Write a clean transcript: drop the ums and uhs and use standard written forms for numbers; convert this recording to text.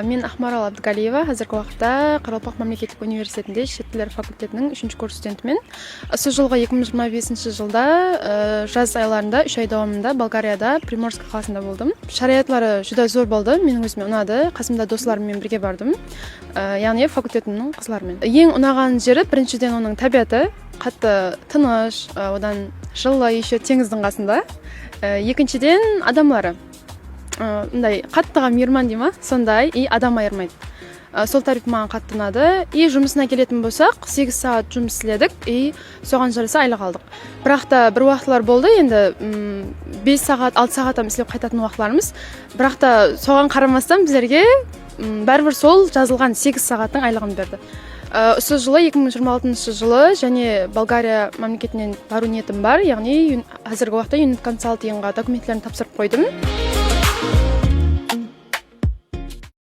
Мен Ақмарал Абдыгалиева, қазіргі уақытта Қарақалпақ мемлекеттік университетінде шет тілдері факультетінің 3-ші курс студентімін. Осы жылғы 2025 жылда жаз айларында 3 ай давамында Болгарияда Приморск қаласында болдым. Шариятлары жүдә зор болды, менің өзіме ұнады. Қасымда достарыммен бірге бардым, яғни факультетімнің қызларымен. Ең ұнаған жері біріншіден оның табиғаты, қатты тыныш, одан жылы еще теңіздің қасында. Екіншіден адамлары. Мындай қаттыға мейірман дей ма, сондай, и адам айырмайды. Сол тариф маған қатты ұнады. И жұмысына келетін болсақ, 8 сағат жұмыс істедік, и соған жараса айлық алдық. Бірақ та бір уақытлар болды, енді 5 сағат, 6 сағаттан істеп қайтатын уақытларымыз. Бірақ та соған қарамастан біздерге бәрібір сол жазылған 8 сағаттың айлығын берді. Осы жылы 2026 жылы және Болгария мемлекетінен бару ниетім бар, яғни қазіргі уақытта Unit Consultingға документтерін тапсырып қойдым.